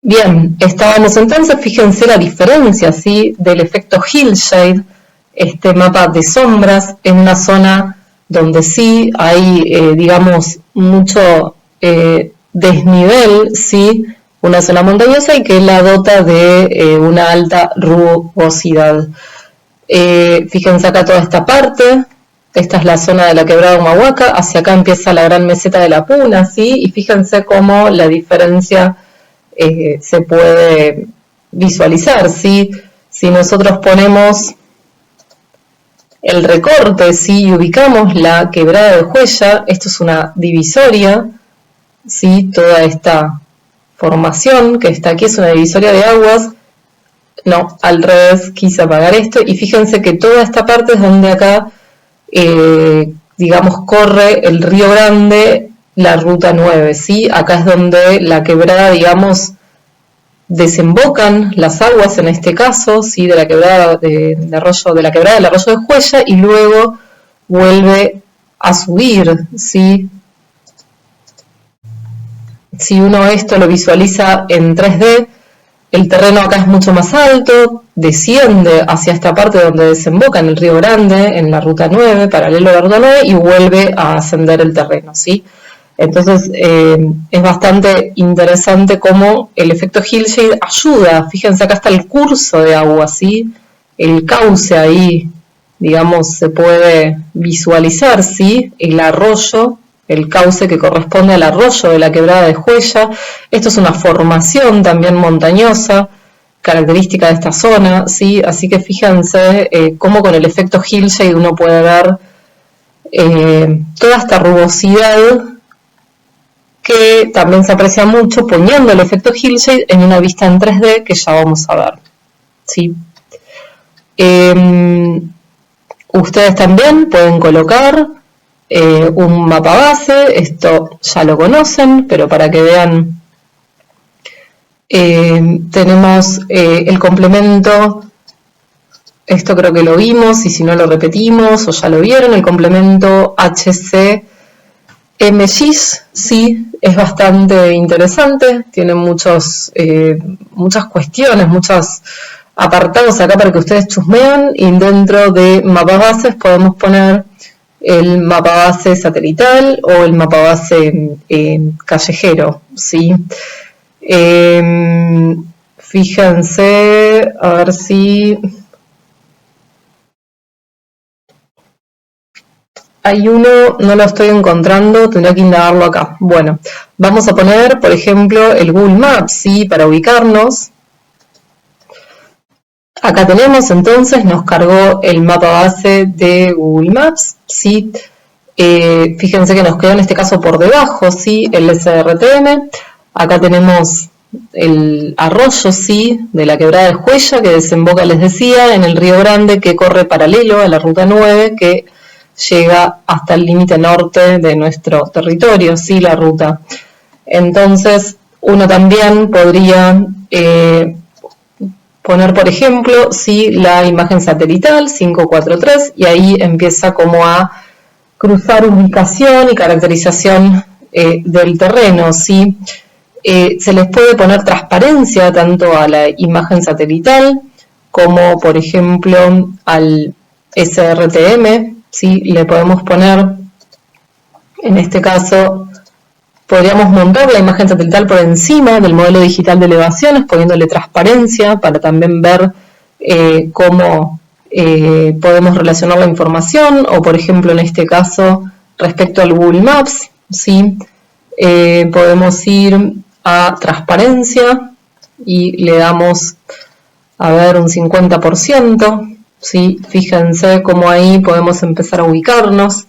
Bien, estábamos entonces, fíjense la diferencia, ¿sí?, del efecto Hillshade, este mapa de sombras, en una zona donde sí hay, digamos, mucho desnivel, ¿sí?, una zona montañosa y que la dota de una alta rugosidad. Fíjense acá toda esta parte, esta es la zona de la quebrada de Humahuaca, hacia acá empieza la gran meseta de la Puna, ¿sí?, y fíjense cómo la diferencia se puede visualizar, ¿sí? Si nosotros ponemos el recorte, ¿sí?, y ubicamos la quebrada de Huella, esto es una divisoria, ¿sí?, toda esta formación que está aquí es una divisoria de aguas. No, al revés, quise apagar esto, y fíjense que toda esta parte es donde acá, digamos, corre el Río Grande, la ruta 9, ¿sí? Acá es donde la quebrada, digamos, desembocan las aguas, en este caso, ¿sí?, de la quebrada del arroyo de Huella, y luego vuelve a subir, ¿sí? Si uno esto lo visualiza en 3D, el terreno acá es mucho más alto, desciende hacia esta parte donde desemboca en el Río Grande, en la ruta 9, paralelo a la ruta 9, y vuelve a ascender el terreno, ¿sí? Entonces es bastante interesante cómo el efecto Hillshade ayuda. Fíjense, acá está el curso de agua, ¿sí? El cauce ahí, digamos, se puede visualizar, ¿sí? El arroyo, el cauce que corresponde al arroyo de la quebrada de Huella. Esto es una formación también montañosa, característica de esta zona, ¿sí? Así que fíjense cómo con el efecto Hillshade uno puede ver toda esta rugosidad que también se aprecia mucho poniendo el efecto Hillshade en una vista en 3D que ya vamos a ver, ¿sí? Ustedes también pueden colocar un mapa base, esto ya lo conocen, pero para que vean, tenemos el complemento, esto creo que lo vimos, y si no lo repetimos o ya lo vieron, el complemento HC MGIS, sí, es bastante interesante, tiene muchas cuestiones, muchos apartados acá para que ustedes chusmean, y dentro de mapa bases podemos poner el mapa base satelital o el mapa base callejero, ¿sí? Fíjense, a ver si hay uno, no lo estoy encontrando, tendré que indagarlo acá. Bueno, vamos a poner, por ejemplo, el Google Maps, ¿sí?, para ubicarnos. Acá tenemos, entonces, nos cargó el mapa base de Google Maps, ¿sí? Fíjense que nos quedó en este caso por debajo, ¿sí?, el SRTM. Acá tenemos el arroyo, ¿sí?, de la quebrada de Huella, que desemboca, les decía, en el Río Grande, que corre paralelo a la ruta 9, que llega hasta el límite norte de nuestro territorio, ¿sí?, la ruta. Entonces, uno también podría poner, por ejemplo, ¿sí?, la imagen satelital 543, y ahí empieza como a cruzar ubicación y caracterización del terreno, ¿sí? Se les puede poner transparencia tanto a la imagen satelital como, por ejemplo, al SRTM, ¿sí? Le podemos poner, en este caso, podríamos montar la imagen satelital por encima del modelo digital de elevaciones, poniéndole transparencia para también ver cómo podemos relacionar la información, o por ejemplo en este caso respecto al Google Maps, ¿sí? Podemos ir a transparencia y le damos, a ver, un 50%, ¿sí? Fíjense cómo ahí podemos empezar a ubicarnos.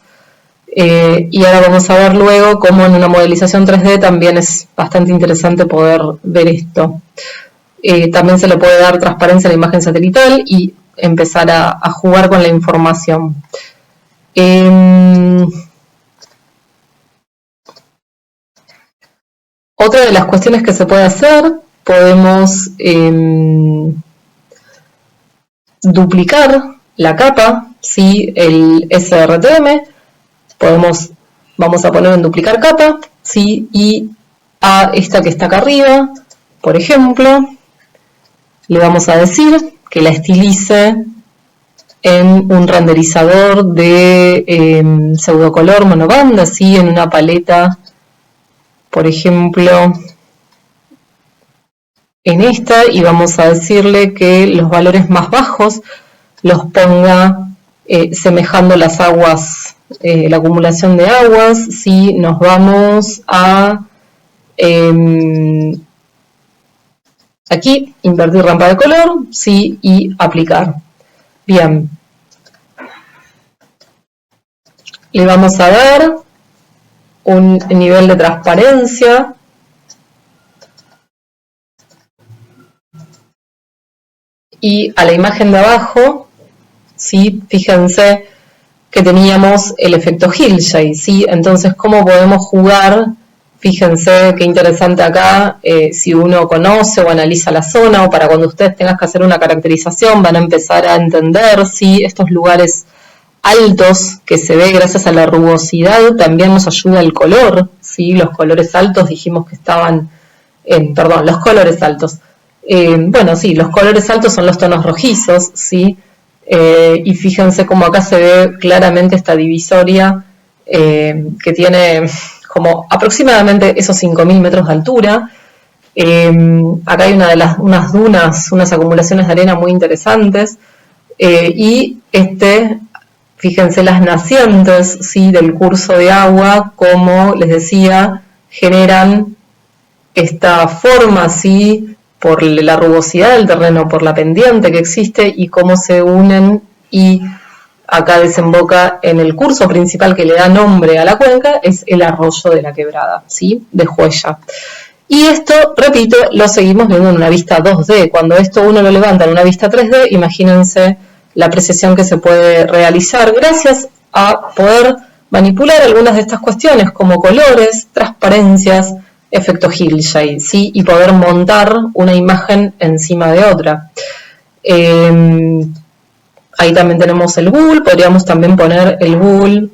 Y ahora vamos a ver luego cómo en una modelización 3D también es bastante interesante poder ver esto. También se le puede dar transparencia a la imagen satelital y empezar a jugar con la información. Otra de las cuestiones que se puede hacer, podemos duplicar la capa, ¿sí?, el SRTM. Vamos a poner en duplicar capa, ¿sí?, y a esta que está acá arriba, por ejemplo, le vamos a decir que la estilice en un renderizador de pseudocolor monobanda, ¿sí? En una paleta, por ejemplo, en esta, y vamos a decirle que los valores más bajos los ponga semejando las aguas, la acumulación de aguas. ¿Sí? Nos vamos a aquí, invertir rampa de color, ¿sí? Y aplicar. Bien. Le vamos a dar un nivel de transparencia. Y a la imagen de abajo, ¿sí? Fíjense que teníamos el efecto Hillshade, ¿sí? Entonces, ¿cómo podemos jugar? Fíjense qué interesante acá, si uno conoce o analiza la zona, o para cuando ustedes tengan que hacer una caracterización, van a empezar a entender, ¿sí? Estos lugares altos que se ve gracias a la rugosidad, también nos ayuda el color, ¿sí? Los colores altos dijimos que estaban, perdón, los colores altos. Bueno, sí, los colores altos son los tonos rojizos, ¿sí? Y fíjense cómo acá se ve claramente esta divisoria que tiene como aproximadamente esos 5.000 metros de altura. Acá hay unas dunas, unas acumulaciones de arena muy interesantes. Y fíjense las nacientes, ¿sí? Del curso de agua, como les decía, generan esta forma, ¿sí? Por la rugosidad del terreno, por la pendiente que existe y cómo se unen, y acá desemboca en el curso principal que le da nombre a la cuenca, es el arroyo de la quebrada, ¿sí? De Juella. Y esto, repito, lo seguimos viendo en una vista 2D. Cuando esto uno lo levanta en una vista 3D, imagínense la apreciación que se puede realizar gracias a poder manipular algunas de estas cuestiones como colores, transparencias, efecto Hillshade, ¿sí? Y poder montar una imagen encima de otra. Ahí también tenemos el Google, podríamos también poner el Google,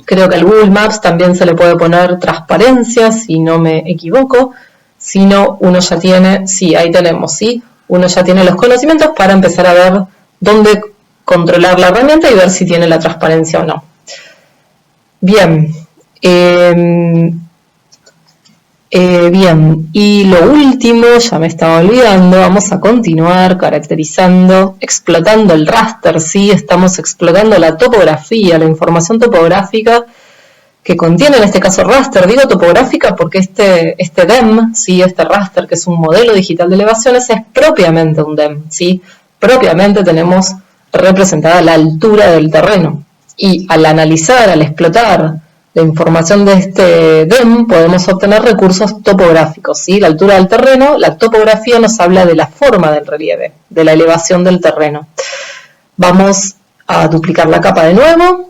creo que al Google Maps también se le puede poner transparencia, si no me equivoco, si no, uno ya tiene, sí, ahí tenemos, ¿sí? Uno ya tiene los conocimientos para empezar a ver dónde controlar la herramienta y ver si tiene la transparencia o no. Bien, bien, y lo último, ya me estaba olvidando, vamos a continuar caracterizando, explotando el raster, ¿sí? Estamos explotando la topografía, la información topográfica que contiene en este caso raster. Digo topográfica porque este DEM, ¿sí? Este raster, que es un modelo digital de elevaciones, es propiamente un DEM, ¿sí? Propiamente tenemos representada la altura del terreno. Y al analizar, al explotar la información de este DEM, podemos obtener recursos topográficos, ¿sí? La altura del terreno, la topografía nos habla de la forma del relieve, de la elevación del terreno. Vamos a duplicar la capa de nuevo.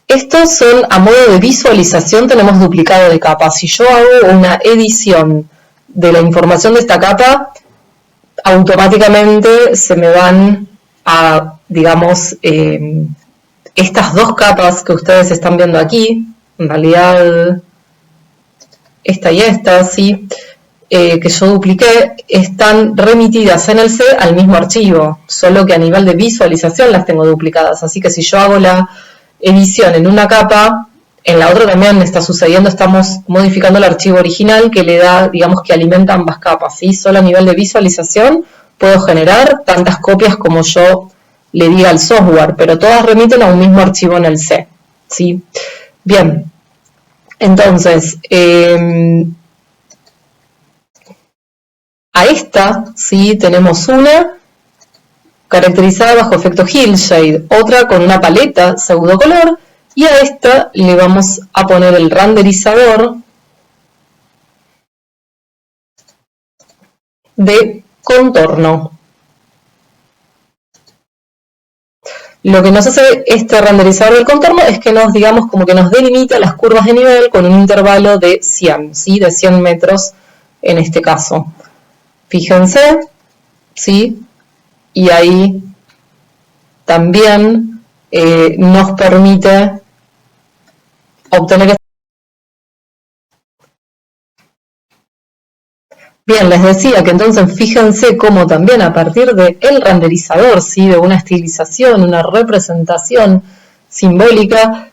Estos son a modo de visualización, tenemos duplicado de capa. Si yo hago una edición de la información de esta capa, automáticamente se me van a, digamos, estas dos capas que ustedes están viendo aquí, en realidad esta y esta, ¿sí? Que yo dupliqué, están remitidas en el C al mismo archivo, solo que a nivel de visualización las tengo duplicadas. Así que si yo hago la edición en una capa, en la otra también está sucediendo, estamos modificando el archivo original que le da, digamos, que alimenta ambas capas, ¿sí? Solo a nivel de visualización puedo generar tantas copias como yo le diga al software, pero todas remiten a un mismo archivo en el C, ¿sí? Bien, entonces, a esta, ¿sí? Tenemos una caracterizada bajo efecto Hillshade, otra con una paleta pseudocolor, y a esta le vamos a poner el renderizador de contorno. Lo que nos hace este renderizador del contorno es que nos, digamos, como que nos delimita las curvas de nivel con un intervalo de 100, ¿sí? De 100 metros en este caso. Fíjense, ¿sí? Y ahí también nos permite obtener Bien, les decía que entonces fíjense cómo también a partir del renderizador, ¿sí? De una estilización, una representación simbólica,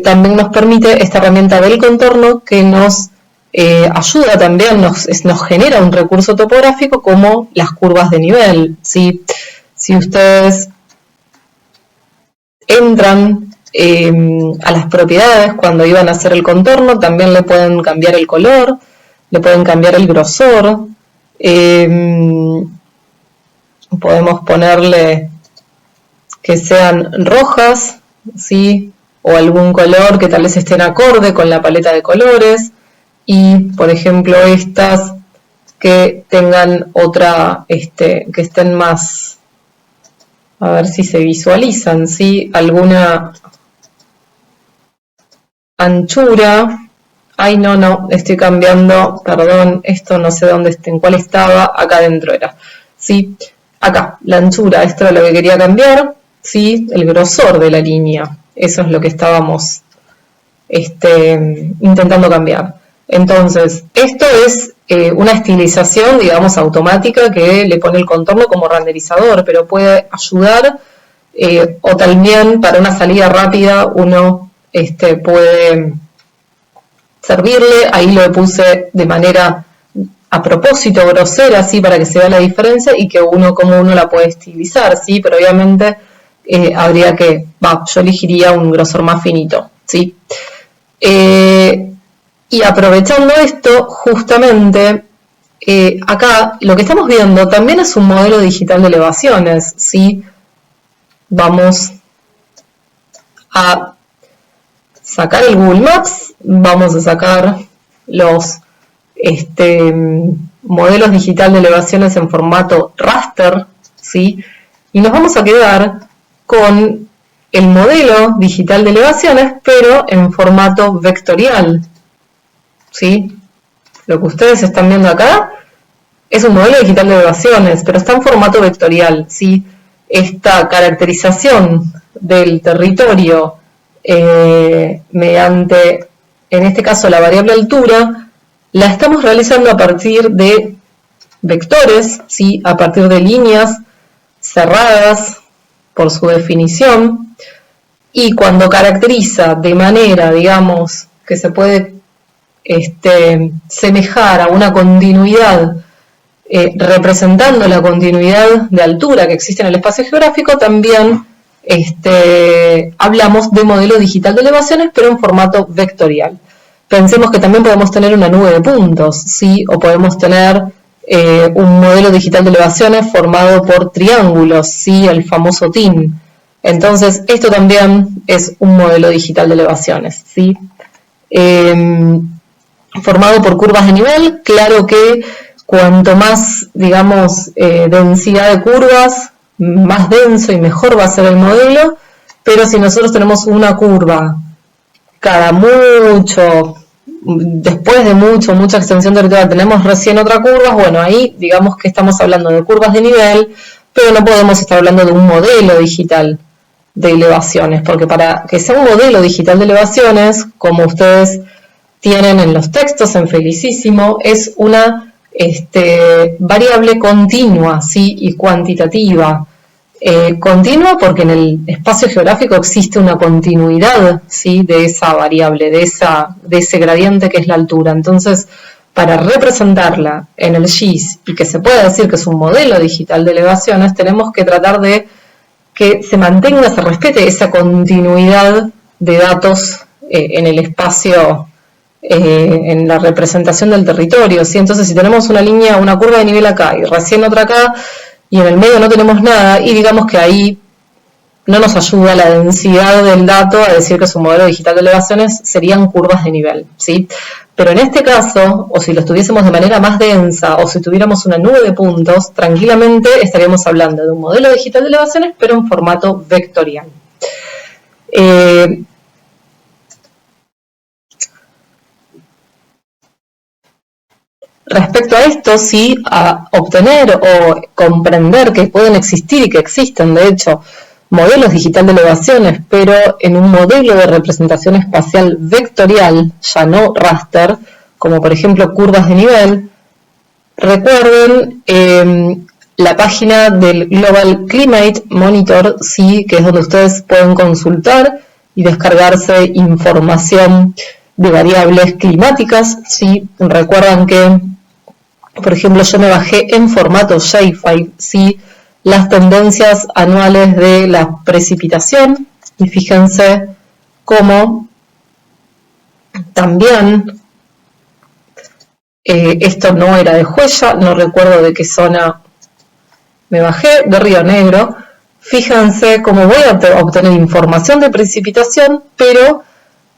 también nos permite esta herramienta del contorno que nos ayuda también, nos genera un recurso topográfico como las curvas de nivel, ¿sí? Si ustedes entran a las propiedades cuando iban a hacer el contorno, también le pueden cambiar el color, le pueden cambiar el grosor, podemos ponerle que sean rojas, ¿sí? O algún color que tal vez estén acorde con la paleta de colores, y por ejemplo estas que tengan otra, que estén más, a ver si se visualizan, ¿sí? Alguna anchura. Ay, no, estoy cambiando, perdón, esto no sé dónde, en cuál estaba, acá adentro era, ¿sí? Acá, la anchura, esto era lo que quería cambiar, ¿sí? El grosor de la línea, eso es lo que estábamos intentando cambiar. Entonces, esto es una estilización, digamos, automática que le pone el contorno como renderizador, pero puede ayudar, o también para una salida rápida uno puede servirle, ahí lo puse de manera a propósito grosera, ¿sí? Para que se vea la diferencia y que como uno la puede estilizar, ¿sí? Pero obviamente habría que, yo elegiría un grosor más finito, ¿sí? Y aprovechando esto, justamente, acá lo que estamos viendo también es un modelo digital de elevaciones, ¿sí? Vamos a sacar el Google Maps, vamos a sacar los modelos digital de elevaciones en formato raster, ¿sí? Y nos vamos a quedar con el modelo digital de elevaciones, pero en formato vectorial, ¿sí? Lo que ustedes están viendo acá es un modelo digital de elevaciones, pero está en formato vectorial, ¿sí? Esta caracterización del territorio mediante, en este caso, la variable altura, la estamos realizando a partir de vectores, ¿sí? A partir de líneas cerradas por su definición, y cuando caracteriza de manera, digamos, que se puede semejar a una continuidad, representando la continuidad de altura que existe en el espacio geográfico, también hablamos de modelo digital de elevaciones, pero en formato vectorial. Pensemos que también podemos tener una nube de puntos, ¿sí? O podemos tener un modelo digital de elevaciones formado por triángulos, ¿sí? El famoso TIN. Entonces, esto también es un modelo digital de elevaciones, ¿sí? Formado por curvas de nivel, claro que cuanto más, digamos, densidad de curvas, más denso y mejor va a ser el modelo, pero si nosotros tenemos una curva cada mucho, después de mucha extensión territorial, tenemos recién otra curva, bueno, ahí digamos que estamos hablando de curvas de nivel, pero no podemos estar hablando de un modelo digital de elevaciones, porque para que sea un modelo digital de elevaciones, como ustedes tienen en los textos en Felicísimo, es una variable continua, ¿sí? Y cuantitativa. Continua porque en el espacio geográfico existe una continuidad, ¿sí? De esa variable, de ese gradiente que es la altura. Entonces, para representarla en el GIS y que se pueda decir que es un modelo digital de elevaciones, tenemos que tratar de que se mantenga, se respete esa continuidad de datos en el espacio, en la representación del territorio, ¿sí? Entonces, si tenemos una línea, una curva de nivel acá y recién otra acá, y en el medio no tenemos nada, y digamos que ahí no nos ayuda la densidad del dato a decir que es un modelo digital de elevaciones, serían curvas de nivel, ¿sí? Pero en este caso, o si lo estuviésemos de manera más densa, o si tuviéramos una nube de puntos, tranquilamente estaríamos hablando de un modelo digital de elevaciones, pero en formato vectorial. Respecto a esto, sí, a obtener o comprender que pueden existir y que existen, de hecho, modelos digital de elevaciones, pero en un modelo de representación espacial vectorial, ya no raster, como por ejemplo curvas de nivel, Recuerden la página del Global Climate Monitor, sí, que es donde ustedes pueden consultar y descargarse información de variables climáticas, ¿sí? Recuerdan que, por ejemplo, yo me bajé en formato Shapefile, ¿sí? Las tendencias anuales de la precipitación, y fíjense cómo también esto no era de Huella, no recuerdo de qué zona me bajé, de Río Negro. Fíjense cómo voy a obtener información de precipitación, pero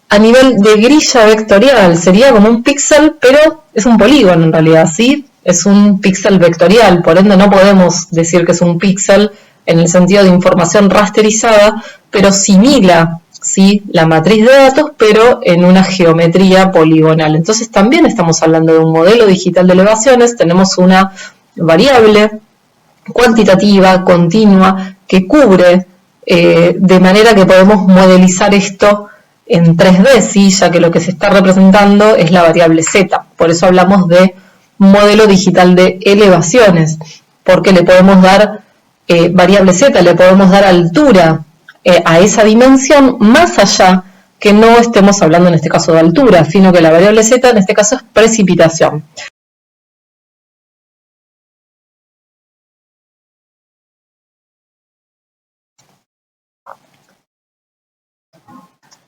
a nivel de grilla vectorial, sería como un píxel, pero es un polígono en realidad, ¿sí? Es un píxel vectorial, por ende no podemos decir que es un píxel en el sentido de información rasterizada, pero simila, ¿sí?, la matriz de datos, pero en una geometría poligonal. Entonces también estamos hablando de un modelo digital de elevaciones, tenemos una variable cuantitativa, continua, que cubre de manera que podemos modelizar esto en 3D, ¿sí?, ya que lo que se está representando es la variable z. Por eso hablamos de modelo digital de elevaciones, porque le podemos dar variable z, le podemos dar altura a esa dimensión, más allá que no estemos hablando en este caso de altura, sino que la variable z en este caso es precipitación.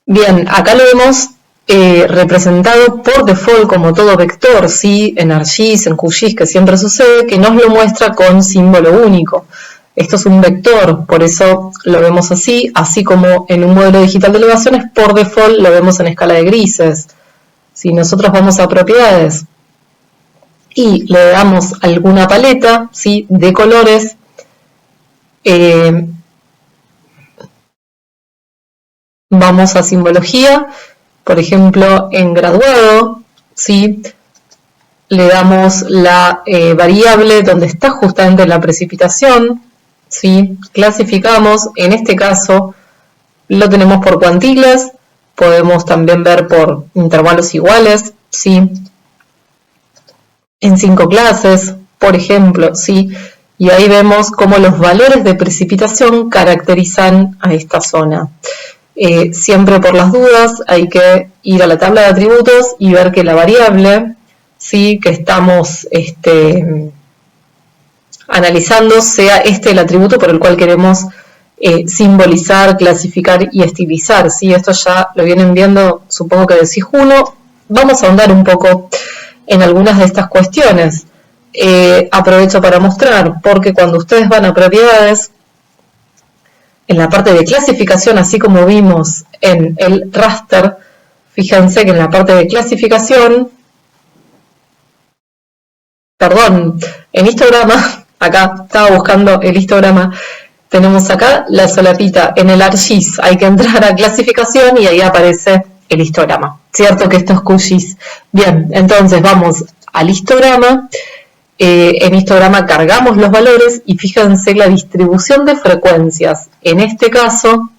Bien, acá lo vemos representado por default como todo vector, ¿sí?, en ArcGIS, en QGIS, que siempre sucede, que nos lo muestra con símbolo único. Esto es un vector, por eso lo vemos así, así como en un modelo digital de elevaciones, por default lo vemos en escala de grises. Si nosotros vamos a propiedades y le damos alguna paleta, ¿sí?, de colores, vamos a simbología, por ejemplo, en graduado, ¿sí?, le damos la variable donde está justamente la precipitación, ¿sí?, clasificamos, en este caso lo tenemos por cuantiles, podemos también ver por intervalos iguales, ¿sí?, en 5 clases, por ejemplo, ¿sí?, y ahí vemos cómo los valores de precipitación caracterizan a esta zona. Siempre por las dudas hay que ir a la tabla de atributos y ver que la variable, ¿sí?, que estamos analizando sea el atributo por el cual queremos simbolizar, clasificar y estilizar, ¿sí? Esto ya lo vienen viendo, supongo que de SIG1. Vamos a ahondar un poco en algunas de estas cuestiones. Aprovecho para mostrar, porque cuando ustedes van a propiedades, en la parte de clasificación, así como vimos en el raster, fíjense que en la parte de clasificación, en histograma, acá estaba buscando el histograma, tenemos acá la solapita. En el ArcGIS hay que entrar a clasificación y ahí aparece el histograma. Cierto que esto es QGIS. Bien, entonces vamos al histograma. En histograma cargamos los valores y fíjense la distribución de frecuencias, en este caso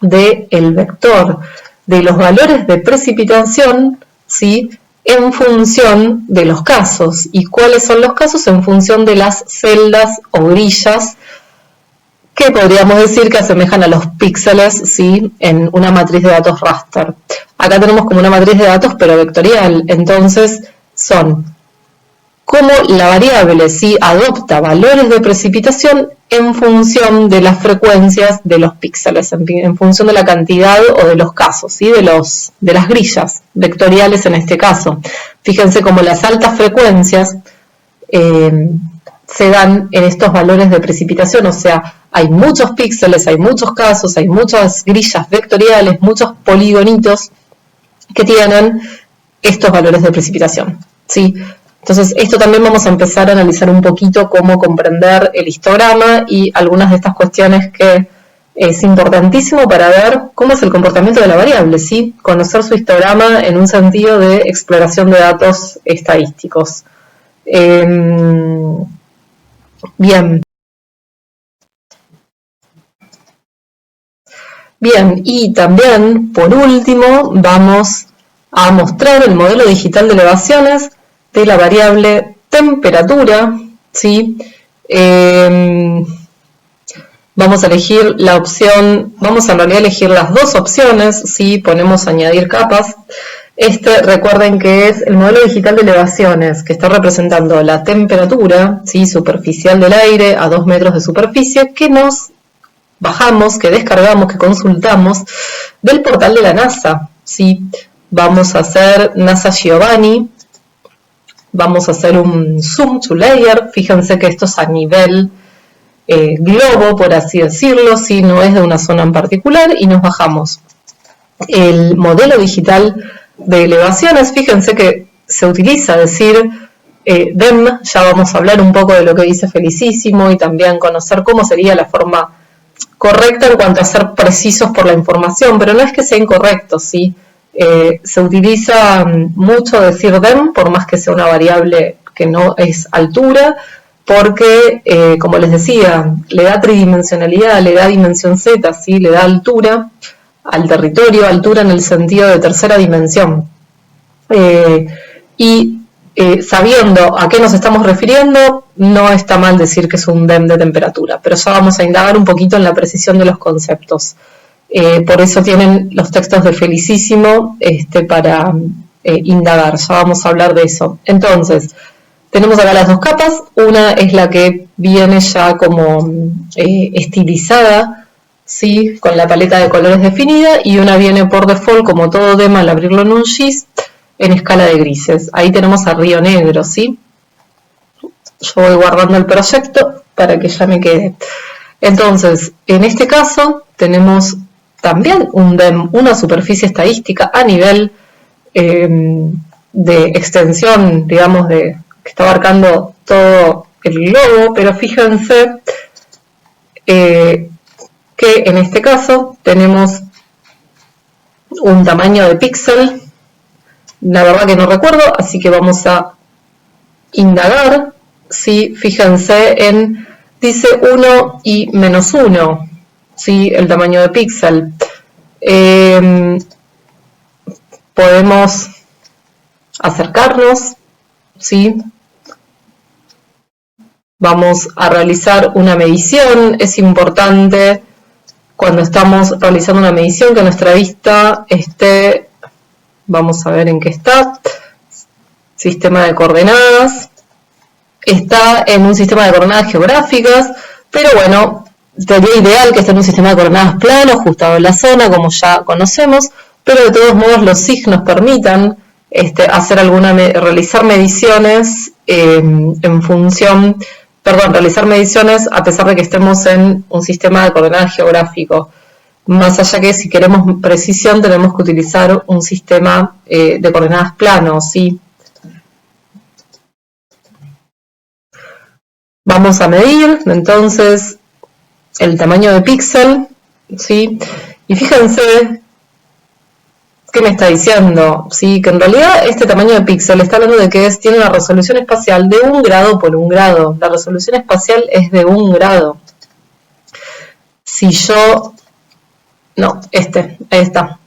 del vector de los valores de precipitación, ¿sí?, en función de los casos. ¿Y cuáles son los casos? En función de las celdas o grillas que podríamos decir que asemejan a los píxeles, ¿sí?, en una matriz de datos raster. Acá tenemos como una matriz de datos pero vectorial, entonces son cómo la variable, ¿sí?, adopta valores de precipitación en función de las frecuencias de los píxeles, en función de la cantidad o de los casos, ¿sí?, de las grillas vectoriales en este caso. Fíjense cómo las altas frecuencias se dan en estos valores de precipitación, o sea, hay muchos píxeles, hay muchos casos, hay muchas grillas vectoriales, muchos poligonitos que tienen estos valores de precipitación, ¿sí? Entonces, esto también vamos a empezar a analizar un poquito cómo comprender el histograma y algunas de estas cuestiones que es importantísimo para ver cómo es el comportamiento de la variable, ¿sí? Conocer su histograma en un sentido de exploración de datos estadísticos. Bien. Bien, y también, por último, vamos a mostrar el modelo digital de elevaciones de la variable T temperatura, ¿sí? Vamos a elegir la opción, vamos a en realidad elegir las dos opciones, ¿sí? Ponemos añadir capas. Recuerden que es el modelo digital de elevaciones, que está representando la temperatura, ¿sí? Superficial del aire a 2 metros de superficie, que nos bajamos, que descargamos, que consultamos del portal de la NASA, ¿sí? Vamos a hacer NASA Giovanni, vamos a hacer un zoom to layer, fíjense que esto es a nivel globo, por así decirlo, ¿sí? No es de una zona en particular, y nos bajamos. El modelo digital de elevaciones, fíjense que se utiliza decir DEM, ya vamos a hablar un poco de lo que dice Felicísimo y también conocer cómo sería la forma correcta en cuanto a ser precisos por la información, pero no es que sea incorrecto, ¿sí? Se utiliza mucho decir DEM, por más que sea una variable que no es altura, porque, como les decía, le da tridimensionalidad, le da dimensión Z, ¿sí? Le da altura al territorio, altura en el sentido de tercera dimensión. Sabiendo a qué nos estamos refiriendo, no está mal decir que es un DEM de temperatura, pero ya vamos a indagar un poquito en la precisión de los conceptos. Por eso tienen los textos de Felicísimo para indagar, ya vamos a hablar de eso. Entonces, tenemos acá las dos capas, una es la que viene ya como estilizada, ¿sí? Con la paleta de colores definida, y una viene por default, como todo DEM al abrirlo en un GIS, en escala de grises. Ahí tenemos a Río Negro, ¿sí? Yo voy guardando el proyecto para que ya me quede. Entonces, en este caso, tenemos también un DEM, una superficie estadística a nivel de extensión, digamos, que está abarcando todo el globo, pero fíjense que en este caso tenemos un tamaño de píxel, la verdad que no recuerdo, así que vamos a indagar, ¿sí? Fíjense dice 1 y menos 1, ¿sí? El tamaño de píxel. Podemos acercarnos, ¿sí? Vamos a realizar una medición, es importante cuando estamos realizando una medición que nuestra vista esté, vamos a ver en qué está, sistema de coordenadas, está en un sistema de coordenadas geográficas, pero bueno, sería ideal que esté en un sistema de coordenadas plano, ajustado en la zona, como ya conocemos, pero de todos modos los SIG nos permitan realizar mediciones realizar mediciones a pesar de que estemos en un sistema de coordenadas geográfico. Más allá que si queremos precisión tenemos que utilizar un sistema de coordenadas plano, ¿sí? Vamos a medir entonces el tamaño de píxel, ¿sí? Y fíjense ¿qué me está diciendo? ¿Sí? Que en realidad este tamaño de píxel está hablando de que tiene una resolución espacial de 1 grado por 1 grado. La resolución espacial es de 1 grado. Si yo... No, ahí está.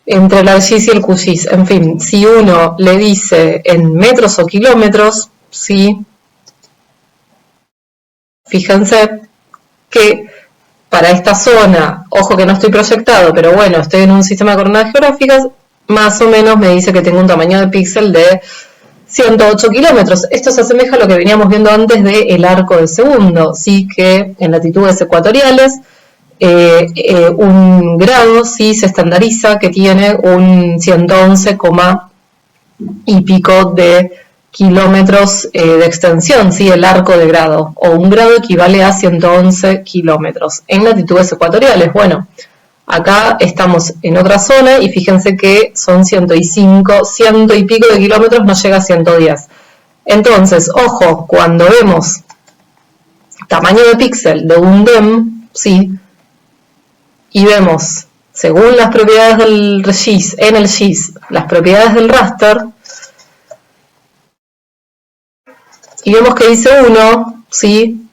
Entre el ArcGIS y el QGIS. En fin, si uno le dice en metros o kilómetros, ¿sí? Fíjense que para esta zona, ojo que no estoy proyectado, pero bueno, estoy en un sistema de coordenadas geográficas, más o menos me dice que tengo un tamaño de píxel de 108 kilómetros. Esto se asemeja a lo que veníamos viendo antes del arco de segundo, ¿sí? Que en latitudes ecuatoriales un grado sí se estandariza que tiene un 111, y pico de kilómetros de extensión, ¿sí? El arco de grado, o un grado equivale a 111 kilómetros en latitudes ecuatoriales. Bueno, acá estamos en otra zona y fíjense que son 105, 100 y pico de kilómetros, no llega a 110. Entonces, ojo, cuando vemos tamaño de píxel de un DEM, ¿sí? Y vemos, según las propiedades del GIS, en el GIS, las propiedades del raster, y vemos que dice 1, ¿sí?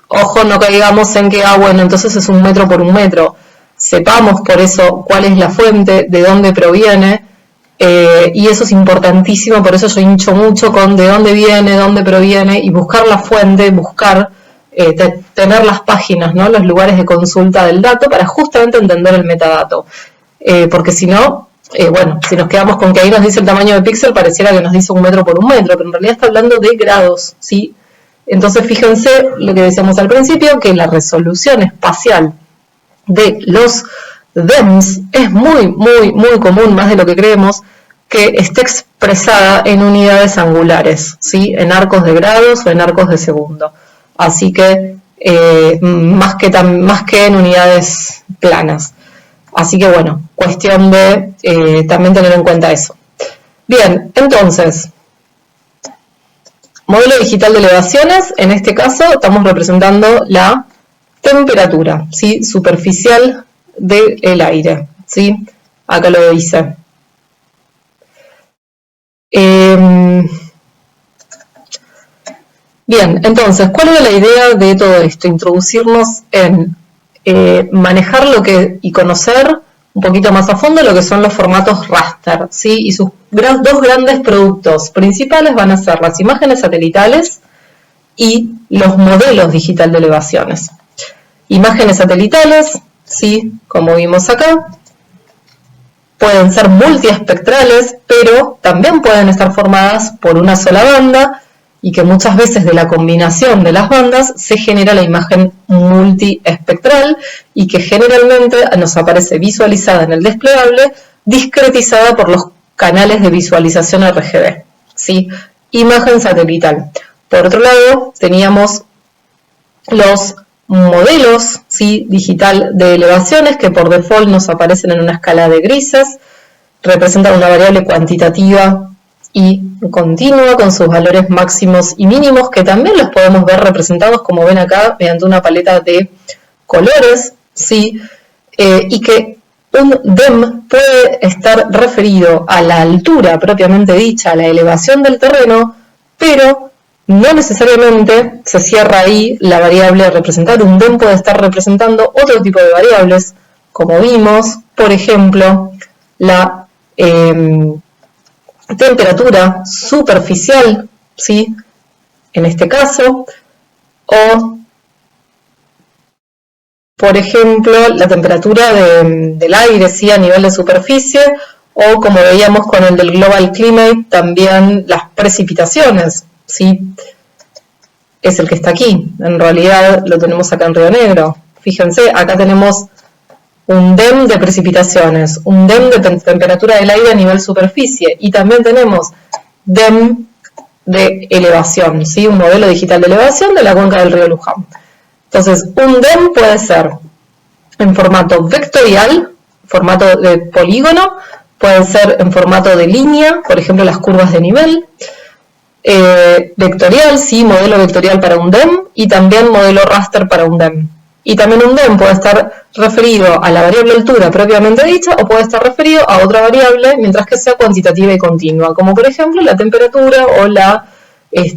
Ojo, no caigamos en que, bueno, entonces es 1 metro por 1 metro. Sepamos por eso cuál es la fuente, de dónde proviene, y eso es importantísimo, por eso yo hincho mucho con de dónde viene, dónde proviene, y buscar la fuente, buscar, tener las páginas, ¿no? Los lugares de consulta del dato para justamente entender el metadato. Porque si no, bueno, si nos quedamos con que ahí nos dice el tamaño de píxel, pareciera que nos dice 1 metro por 1 metro, pero en realidad está hablando de grados, ¿sí? Entonces fíjense lo que decíamos al principio, que la resolución espacial de los DEMS es muy, muy, muy común, más de lo que creemos, que esté expresada en unidades angulares, ¿sí? En arcos de grados o en arcos de segundo. Así que más que en unidades planas. Así que bueno, cuestión de también tener en cuenta eso. Bien, entonces, modelo digital de elevaciones, en este caso estamos representando la temperatura, ¿sí? Superficial del aire, ¿sí? Acá lo dice. Bien, entonces, ¿cuál era la idea de todo esto? Introducirnos en manejar y conocer un poquito más a fondo lo que son los formatos raster, ¿sí? Y sus dos grandes productos principales van a ser las imágenes satelitales y los modelos digital de elevaciones. Imágenes satelitales, ¿sí? Como vimos acá, pueden ser multiespectrales, pero también pueden estar formadas por una sola banda, y que muchas veces de la combinación de las bandas se genera la imagen multiespectral y que generalmente nos aparece visualizada en el desplegable, discretizada por los canales de visualización RGB, ¿sí? Imagen satelital. Por otro lado, teníamos los modelos, ¿sí? Digital de elevaciones que por default nos aparecen en una escala de grises, representan una variable cuantitativa y continua con sus valores máximos y mínimos, que también los podemos ver representados, como ven acá, mediante una paleta de colores, ¿sí? Y que un DEM puede estar referido a la altura propiamente dicha, a la elevación del terreno, pero no necesariamente se cierra ahí la variable a representar. Un DEM puede estar representando otro tipo de variables, como vimos, por ejemplo, la temperatura superficial, ¿sí? En este caso, o por ejemplo la temperatura del aire, ¿sí? A nivel de superficie, o como veíamos con el del Global Climate, también las precipitaciones, ¿sí? Es el que está aquí, en realidad lo tenemos acá en Río Negro. Fíjense, acá tenemos un DEM de precipitaciones, un DEM de temperatura del aire a nivel superficie, y también tenemos DEM de elevación, ¿sí? Un modelo digital de elevación de la cuenca del río Luján. Entonces, un DEM puede ser en formato vectorial, formato de polígono, puede ser en formato de línea, por ejemplo las curvas de nivel, vectorial, sí, modelo vectorial para un DEM, y también modelo raster para un DEM. Y también un DEM puede estar referido a la variable altura propiamente dicha, o puede estar referido a otra variable, mientras que sea cuantitativa y continua, como por ejemplo la temperatura o la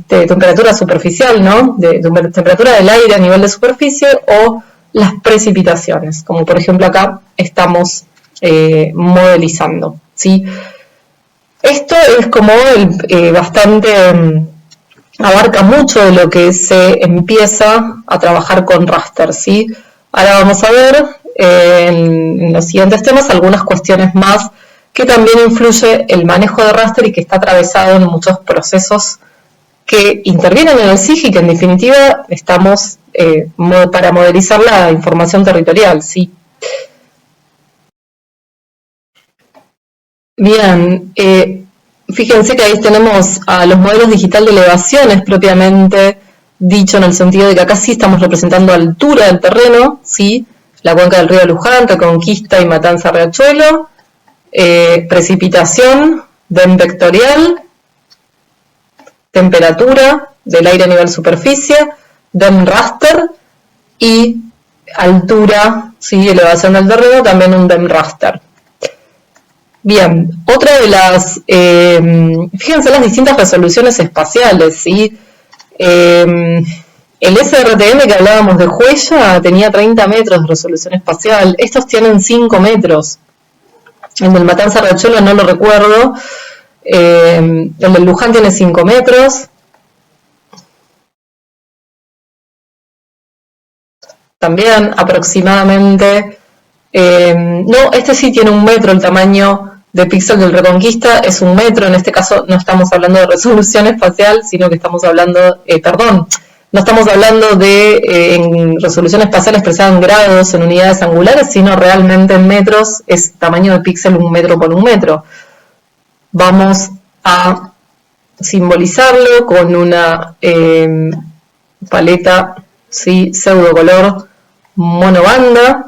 temperatura superficial, ¿no? Temperatura del aire a nivel de superficie, o las precipitaciones, como por ejemplo acá estamos modelizando, ¿sí? Esto es como bastante... abarca mucho de lo que se empieza a trabajar con raster, ¿sí? Ahora vamos a ver en los siguientes temas algunas cuestiones más que también influye el manejo de raster y que está atravesado en muchos procesos que intervienen en el SIG y que en definitiva estamos para modelizar la información territorial, ¿sí? Bien, fíjense que ahí tenemos a los modelos digital de elevaciones propiamente dicho, en el sentido de que acá sí estamos representando altura del terreno, ¿sí? La cuenca del río Luján, Reconquista y Matanza Riachuelo, precipitación, DEM vectorial, temperatura del aire a nivel superficie, DEM raster, y altura, ¿sí? Elevación del terreno, también un DEM raster. Bien, otra de las, fíjense las distintas resoluciones espaciales, ¿sí? El SRTM que hablábamos de Huella tenía 30 metros de resolución espacial, estos tienen 5 metros. El del Matanza Riachuelo no lo recuerdo. El del Luján tiene 5 metros. También aproximadamente. No, este sí tiene 1 metro, el tamaño de píxel del Reconquista es 1 metro. En este caso no estamos hablando de resolución espacial, sino que estamos hablando, no estamos hablando de en resolución espacial expresada en grados, en unidades angulares, sino realmente en metros, es tamaño de píxel 1 metro por 1 metro. Vamos a simbolizarlo con una paleta, ¿sí?, pseudocolor monobanda.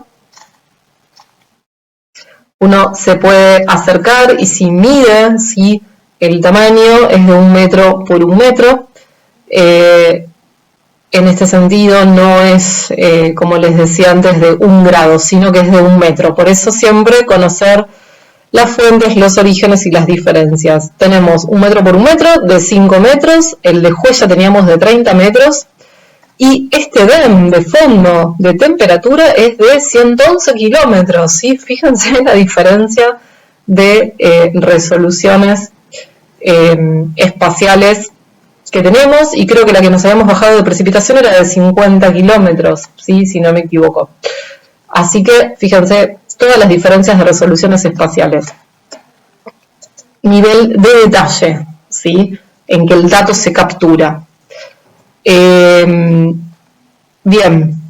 Uno se puede acercar y si mide, ¿sí?, el tamaño es de 1 metro por 1 metro. En este sentido no es, como les decía antes, de 1 grado, sino que es de 1 metro. Por eso siempre conocer las fuentes, los orígenes y las diferencias. Tenemos 1 metro por 1 metro de 5 metros, el de Huella teníamos de 30 metros, y este DEM de fondo de temperatura es de 111 kilómetros, ¿sí? Fíjense la diferencia de resoluciones espaciales que tenemos, y creo que la que nos habíamos bajado de precipitación era de 50 kilómetros, ¿sí?, si no me equivoco. Así que, fíjense, todas las diferencias de resoluciones espaciales. Nivel de detalle, ¿sí?, en que el dato se captura. Bien,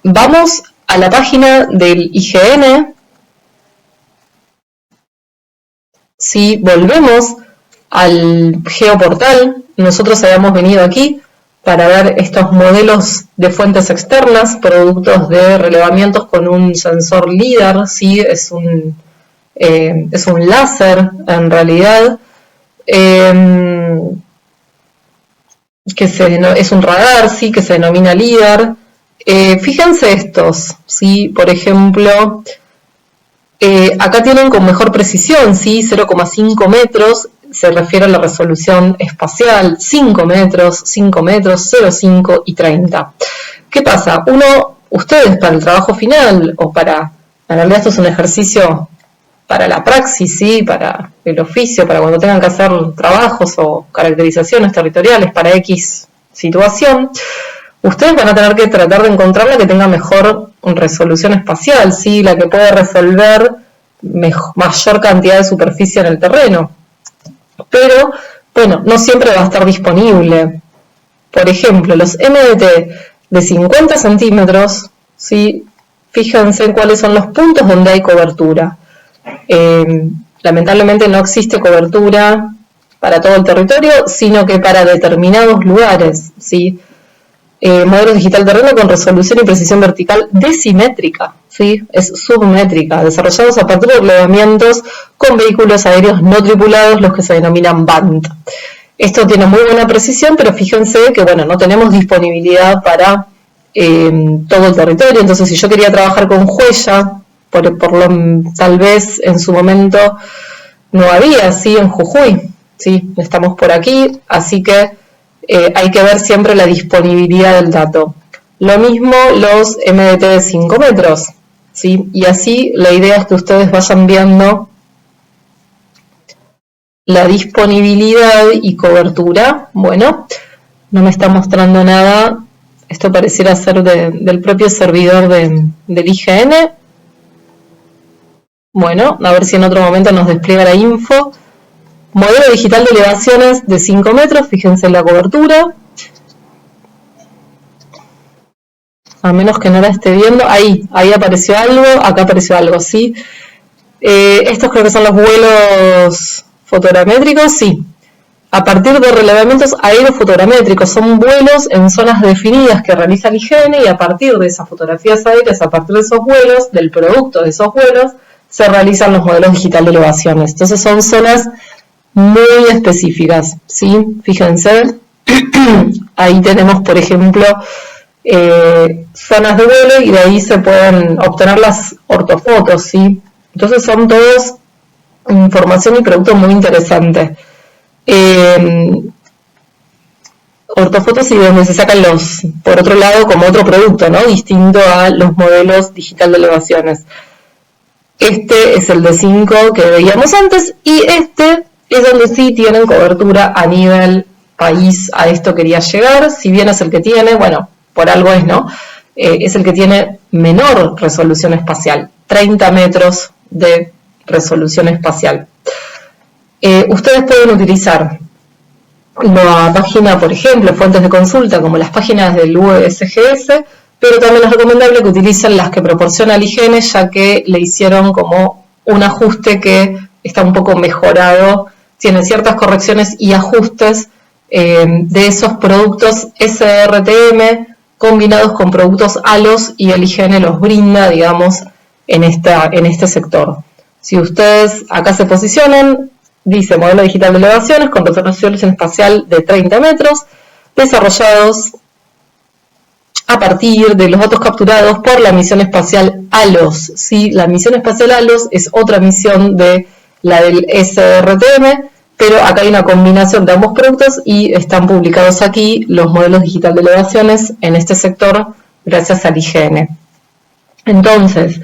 vamos a la página del IGN. Si volvemos al geoportal, nosotros habíamos venido aquí para ver estos modelos de fuentes externas, productos de relevamientos con un sensor LIDAR, ¿sí? Es un láser en realidad, es un radar, ¿sí?, que se denomina LIDAR. Fíjense estos, ¿sí? Por ejemplo, acá tienen con mejor precisión, ¿sí?, 0,5 metros, se refiere a la resolución espacial, 5 metros, 0,5 y 30. ¿Qué pasa? Ustedes para el trabajo final, en realidad esto es un ejercicio para la praxis, ¿sí?, para el oficio, para cuando tengan que hacer trabajos o caracterizaciones territoriales para X situación, ustedes van a tener que tratar de encontrar la que tenga mejor resolución espacial, ¿sí?, la que pueda resolver mayor cantidad de superficie en el terreno. Pero, bueno, no siempre va a estar disponible. Por ejemplo, los MDT de 50 centímetros, ¿sí?, fíjense en cuáles son los puntos donde hay cobertura. Lamentablemente no existe cobertura para todo el territorio, sino que para determinados lugares, ¿sí? Modelos digital terreno con resolución y precisión vertical decimétrica, ¿sí? Es submétrica, desarrollados a partir de relevamientos con vehículos aéreos no tripulados, los que se denominan BANT. Esto tiene muy buena precisión, pero fíjense que, bueno, no tenemos disponibilidad para todo el territorio. Entonces, si yo quería trabajar con Huella, tal vez en su momento no había, ¿sí?, en Jujuy, ¿sí?, estamos por aquí, así que hay que ver siempre la disponibilidad del dato. Lo mismo los MDT de 5 metros, ¿sí?, y así la idea es que ustedes vayan viendo la disponibilidad y cobertura. Bueno, no me está mostrando nada, esto pareciera ser del propio servidor del IGN. Bueno, a ver si en otro momento nos despliega la info. Modelo digital de elevaciones de 5 metros, fíjense en la cobertura. A menos que no la esté viendo, ahí apareció algo, acá apareció algo, ¿sí? Estos creo que son los vuelos fotogramétricos, sí. A partir de relevamientos aerofotogramétricos, son vuelos en zonas definidas que realiza el IGN, y a partir de esas fotografías aéreas, a partir de esos vuelos, del producto de esos vuelos, se realizan los modelos digital de elevaciones. Entonces son zonas muy específicas, ¿sí? Fíjense, ahí tenemos, por ejemplo, zonas de vuelo, y de ahí se pueden obtener las ortofotos, ¿sí? Entonces son todos información y producto muy interesante. Ortofotos, y donde se sacan por otro lado, como otro producto, ¿no?, distinto a los modelos digital de elevaciones. Este es el de 5 que veíamos antes y este es donde sí tienen cobertura a nivel país. A esto quería llegar, si bien es el que tiene, bueno, por algo es, ¿no? Es el que tiene menor resolución espacial, 30 metros de resolución espacial. Ustedes pueden utilizar la página, por ejemplo, fuentes de consulta como las páginas del USGS, pero también es recomendable que utilicen las que proporciona el IGN, ya que le hicieron como un ajuste que está un poco mejorado, tiene ciertas correcciones y ajustes de esos productos SRTM combinados con productos ALOS, y el IGN los brinda, digamos, en este sector. Si ustedes acá se posicionan, dice modelo digital de elevaciones con resolución espacial de 30 metros, desarrollados a partir de los datos capturados por la misión espacial ALOS. ¿Sí? La misión espacial ALOS es otra misión de la del SRTM, pero acá hay una combinación de ambos productos y están publicados aquí los modelos digital de elevaciones en este sector gracias al IGN. Entonces,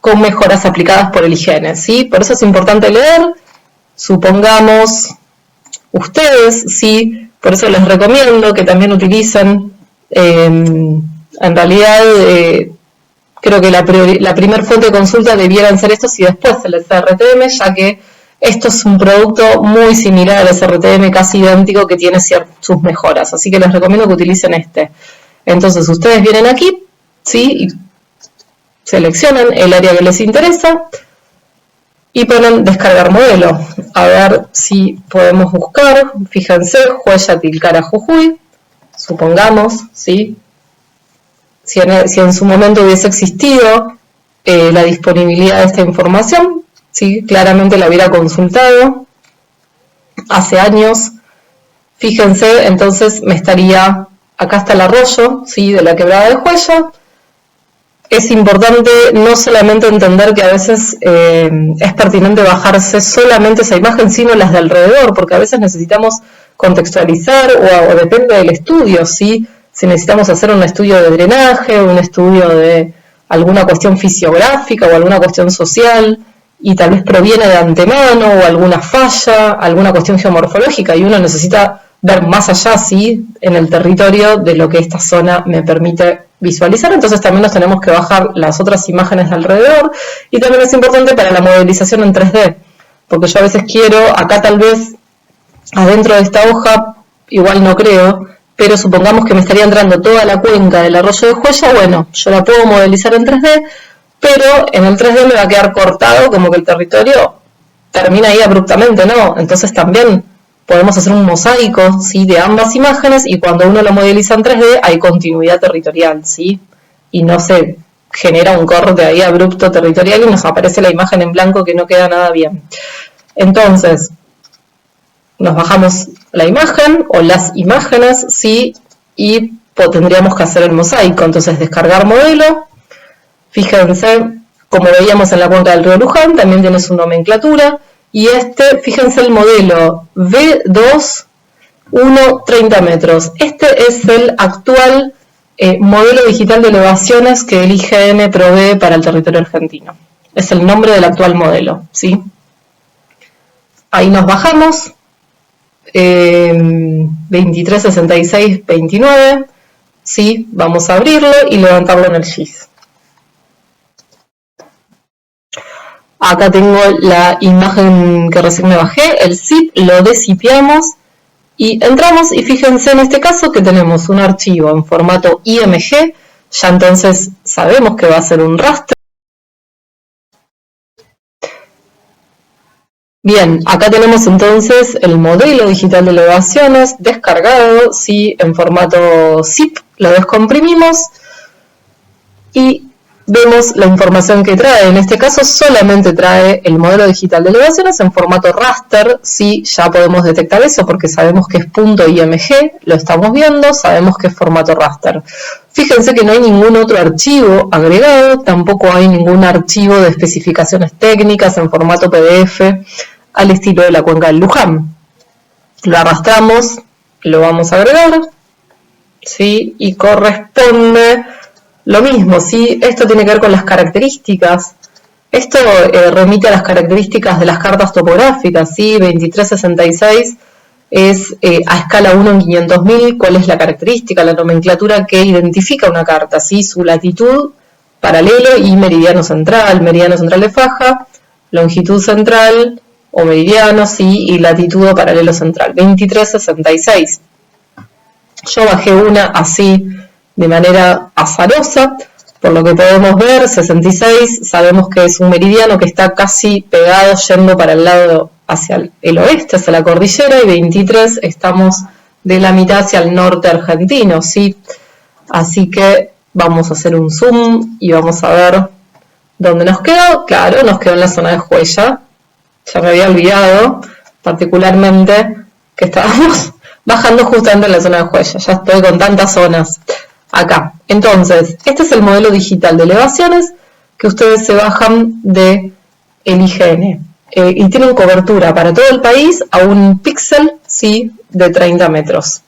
con mejoras aplicadas por el IGN, ¿sí? Por eso es importante leer. Supongamos ustedes, ¿sí? Por eso les recomiendo que también utilicen, en realidad, creo que la primera fuente de consulta debieran ser estos y después el SRTM, ya que esto es un producto muy similar al SRTM, casi idéntico, que tiene sus mejoras. Así que les recomiendo que utilicen este. Entonces, ustedes vienen aquí, ¿sí? Y seleccionan el área que les interesa y ponen descargar modelo. A ver si podemos buscar. Fíjense, Huella Tilcara Jujuy, supongamos, ¿sí? Si en su momento hubiese existido la disponibilidad de esta información, ¿sí? Claramente la hubiera consultado hace años. Fíjense, entonces me estaría, acá está el arroyo, ¿sí? De la quebrada de Huella. Es importante no solamente entender que a veces es pertinente bajarse solamente esa imagen, sino las de alrededor, porque a veces necesitamos contextualizar o depende del estudio, ¿sí? Si necesitamos hacer un estudio de drenaje, o un estudio de alguna cuestión fisiográfica o alguna cuestión social, y tal vez proviene de antemano o alguna falla, alguna cuestión geomorfológica, y uno necesita ver más allá, ¿sí? En el territorio de lo que esta zona me permite visualizar. Entonces también nos tenemos que bajar las otras imágenes de alrededor, y también es importante para la modelización en 3D, porque yo a veces quiero, acá tal vez adentro de esta hoja, igual no creo, pero supongamos que me estaría entrando toda la cuenca del arroyo de Huella. Bueno, yo la puedo modelizar en 3D, pero en el 3D me va a quedar cortado, como que el territorio termina ahí abruptamente, ¿no? Entonces también podemos hacer un mosaico, ¿sí? De ambas imágenes, y cuando uno lo modeliza en 3D hay continuidad territorial, ¿sí? Y no se genera un corte ahí abrupto territorial y nos aparece la imagen en blanco que no queda nada bien. Entonces, nos bajamos la imagen o las imágenes, ¿sí? Y tendríamos que hacer el mosaico. Entonces, descargar modelo. Fíjense, como veíamos en la cuenca del río Luján, también tiene su nomenclatura. Y fíjense el modelo V2, 30 metros. Este es el actual modelo digital de elevaciones que el IGN provee para el territorio argentino. Es el nombre del actual modelo, ¿sí? Ahí nos bajamos. 236629, ¿sí? Vamos a abrirlo y levantarlo en el GIS. Acá tengo la imagen que recién me bajé, el zip, lo deszipeamos y entramos, y fíjense en este caso que tenemos un archivo en formato IMG, ya entonces sabemos que va a ser un raster. Bien, acá tenemos entonces el modelo digital de elevaciones descargado, ¿sí? En formato zip, lo descomprimimos y vemos la información que trae. En este caso solamente trae el modelo digital de elevaciones en formato raster, ¿sí? Ya podemos detectar eso porque sabemos que es .img, lo estamos viendo, sabemos que es formato raster. Fíjense que no hay ningún otro archivo agregado, tampoco hay ningún archivo de especificaciones técnicas en formato PDF al estilo de la cuenca del Luján. Lo arrastramos, lo vamos a agregar, ¿sí? Y corresponde lo mismo, ¿sí? Esto tiene que ver con las características. Esto remite a las características de las cartas topográficas, ¿sí? 2366 es a escala 1 en 500.000, cuál es la característica, la nomenclatura que identifica una carta, ¿sí? Su latitud, paralelo y meridiano central de faja, longitud central o meridiano, ¿sí? Y latitud o paralelo central, 2366. Yo bajé una así de manera azarosa, por lo que podemos ver, 66, sabemos que es un meridiano que está casi pegado yendo para el lado hacia el oeste, hacia la cordillera, y 23 estamos de la mitad hacia el norte argentino, ¿sí? Así que vamos a hacer un zoom y vamos a ver dónde nos quedó. Claro, nos quedó en la zona de Juella, ya me había olvidado particularmente que estábamos bajando justamente en la zona de Juella, ya estoy con tantas zonas acá. Entonces, este es el modelo digital de elevaciones que ustedes se bajan de el IGN. Y tienen cobertura para todo el país a un píxel, ¿sí? De 30 metros.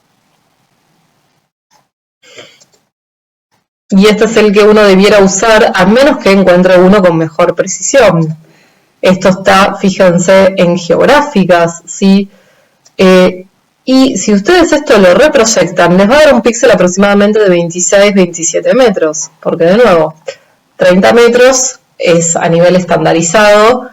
Y este es el que uno debiera usar, a menos que encuentre uno con mejor precisión. Esto está, fíjense, en geográficas, ¿sí? Y si ustedes esto lo reproyectan, les va a dar un píxel aproximadamente de 26-27 metros, porque de nuevo, 30 metros es a nivel estandarizado,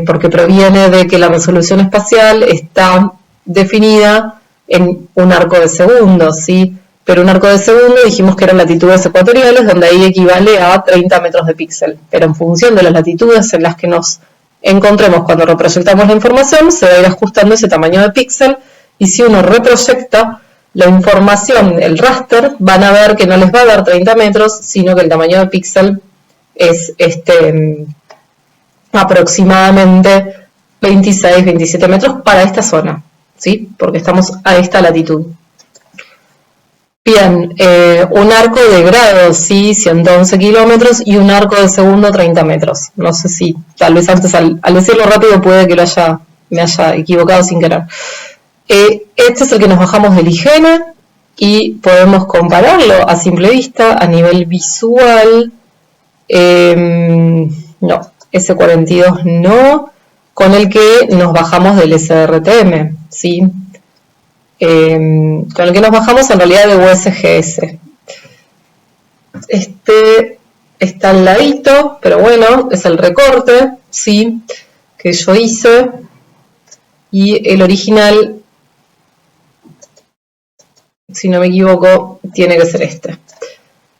porque proviene de que la resolución espacial está definida en un arco de segundo, ¿sí? Pero un arco de segundo dijimos que eran latitudes ecuatoriales, donde ahí equivale a 30 metros de píxel. Pero en función de las latitudes en las que nos encontremos cuando reproyectamos la información, se va a ir ajustando ese tamaño de píxel, y si uno reproyecta la información, el raster, van a ver que no les va a dar 30 metros, sino que el tamaño de píxel es aproximadamente 26-27 metros para esta zona, ¿sí? Porque estamos a esta latitud. Bien, un arco de grado, ¿sí? 111 kilómetros y un arco de segundo 30 metros. No sé si, tal vez antes al decirlo rápido puede que me haya equivocado sin querer. Este es el que nos bajamos del IGN y podemos compararlo a simple vista, a nivel visual. No, S42 no, con el que nos bajamos del SRTM, ¿sí? Con el que nos bajamos en realidad de USGS. Este está al ladito, pero bueno, es el recorte, ¿sí? Que yo hice. Y el original, si no me equivoco, tiene que ser este.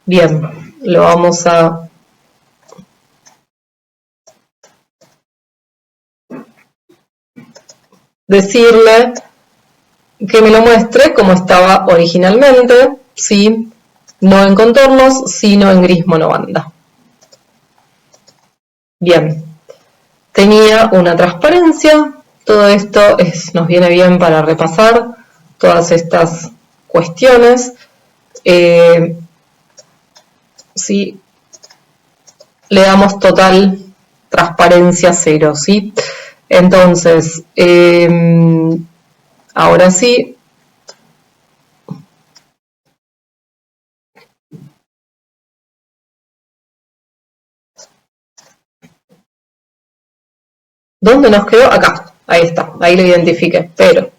Bien, lo vamos a decirle que me lo muestre como estaba originalmente, ¿sí? No en contornos, sino en gris monobanda. Bien, tenía una transparencia, todo esto nos viene bien para repasar todas estas cuestiones. ¿Sí? Le damos total transparencia 0, ¿sí? Entonces, ahora sí, ¿dónde nos quedó? Acá, ahí está, ahí lo identifiqué, pero,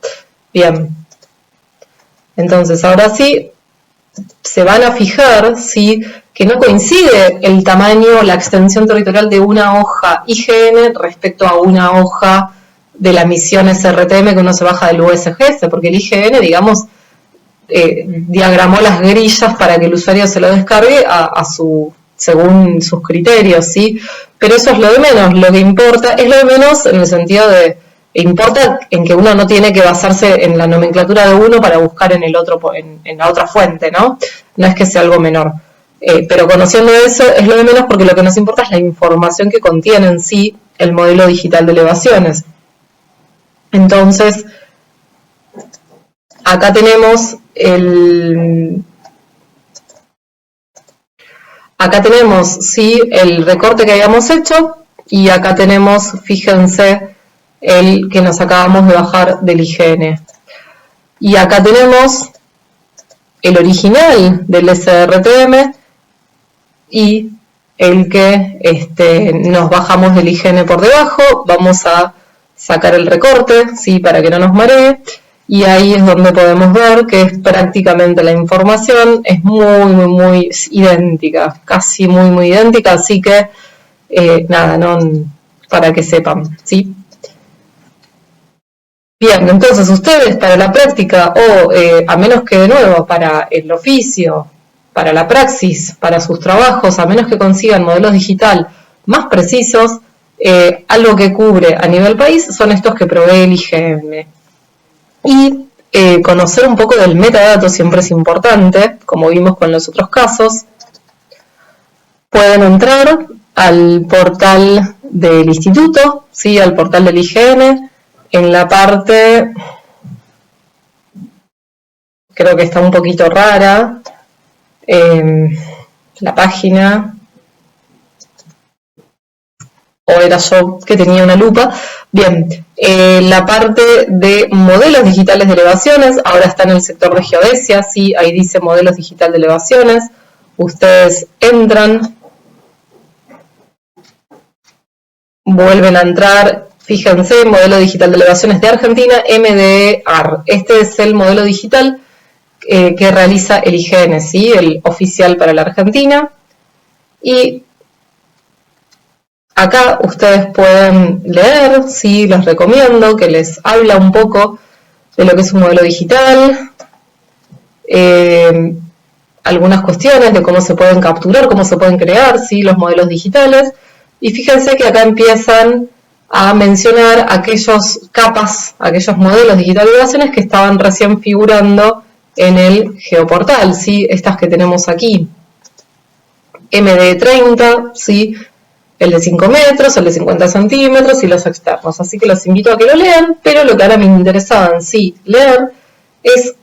bien. Entonces, ahora sí, se van a fijar, ¿sí? Que no coincide el tamaño, la extensión territorial de una hoja IGN respecto a una hoja de la misión SRTM que uno se baja del USGS, porque el IGN, digamos, diagramó las grillas para que el usuario se lo descargue según sus criterios, ¿sí? Pero eso es lo de menos, lo que importa es lo de menos en el sentido de, importa en que uno no tiene que basarse en la nomenclatura de uno para buscar en el otro, en la otra fuente, ¿no? No es que sea algo menor. Pero conociendo eso es lo de menos porque lo que nos importa es la información que contiene en sí el modelo digital de elevaciones. Entonces, acá tenemos sí, el recorte que habíamos hecho, y acá tenemos, fíjense, el que nos acabamos de bajar del IGN. Y acá tenemos el original del SRTM, y el que nos bajamos del IGN por debajo, vamos a sacar el recorte, ¿sí? Para que no nos maree, y ahí es donde podemos ver que es prácticamente la información, es muy idéntica, casi muy idéntica, así que nada, no, para que sepan, ¿sí? Bien, entonces ustedes para la práctica o a menos que de nuevo para el oficio, para la praxis, para sus trabajos, a menos que consigan modelos digital más precisos, algo que cubre a nivel país son estos que provee el IGN. Y conocer un poco del metadato siempre es importante, como vimos con los otros casos. Pueden entrar al portal del instituto, ¿sí? Al portal del IGN, en la parte, creo que está un poquito rara, la página, o era yo que tenía una lupa. Bien, la parte de modelos digitales de elevaciones, ahora está en el sector de geodesia, sí, ahí dice modelos digital de elevaciones, ustedes entran, vuelven a entrar, fíjense, modelo digital de elevaciones de Argentina, MDEAR, este es el modelo digital que realiza el IGN, ¿sí? El oficial para la Argentina, y acá ustedes pueden leer, sí, les recomiendo, que les habla un poco de lo que es un modelo digital, algunas cuestiones de cómo se pueden capturar, cómo se pueden crear, sí, los modelos digitales, y fíjense que acá empiezan a mencionar aquellos capas, aquellos modelos digitales de elevaciones que estaban recién figurando en el geoportal, ¿sí? Estas que tenemos aquí, MD30, ¿sí? El de 5 metros, el de 50 centímetros y los externos. Así que los invito a que lo lean, pero lo que ahora me interesaba en sí leer es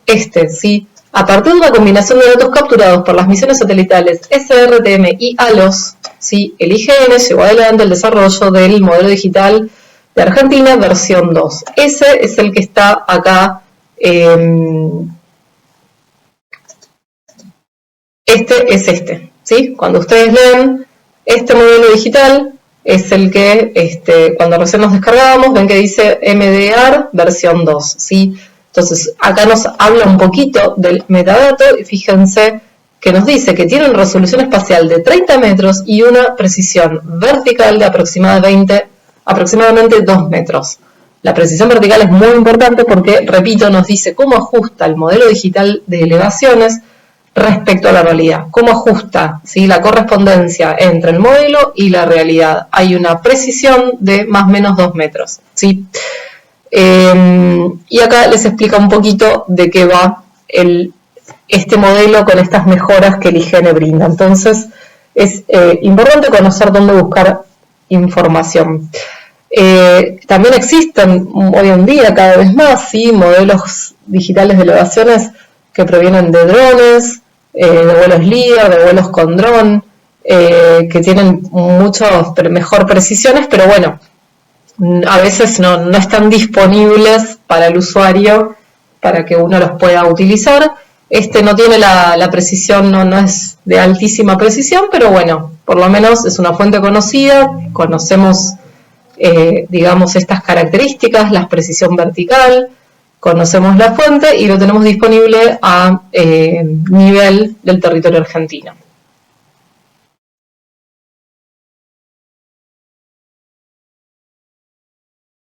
¿sí? A partir de una combinación de datos capturados por las misiones satelitales SRTM y ALOS, ¿sí? El IGN llevó adelante el desarrollo del modelo digital de Argentina versión 2. Ese es el que está acá. Este es ¿sí? Cuando ustedes leen este modelo digital, es el que cuando recién nos descargábamos, ven que dice MDR versión 2, ¿sí? Entonces, acá nos habla un poquito del metadato y fíjense que nos dice que tiene una resolución espacial de 30 metros y una precisión vertical de aproximadamente 2 metros. La precisión vertical es muy importante porque, repito, nos dice cómo ajusta el modelo digital de elevaciones respecto a la realidad, cómo ajusta, ¿sí? La correspondencia entre el modelo y la realidad. Hay una precisión de más o menos 2 metros, ¿sí? Y acá les explica un poquito de qué va este modelo con estas mejoras que el IGN brinda. Entonces, es importante conocer dónde buscar información. También existen hoy en día cada vez más, ¿sí? Modelos digitales de elevaciones que provienen de drones, de vuelos LIDAR, de vuelos con dron, que tienen mejor precisiones, pero bueno, a veces no están disponibles para el usuario para que uno los pueda utilizar. No tiene la precisión, no es de altísima precisión, pero bueno, por lo menos es una fuente conocida, conocemos, digamos, estas características, la precisión vertical, conocemos la fuente y lo tenemos disponible a nivel del territorio argentino.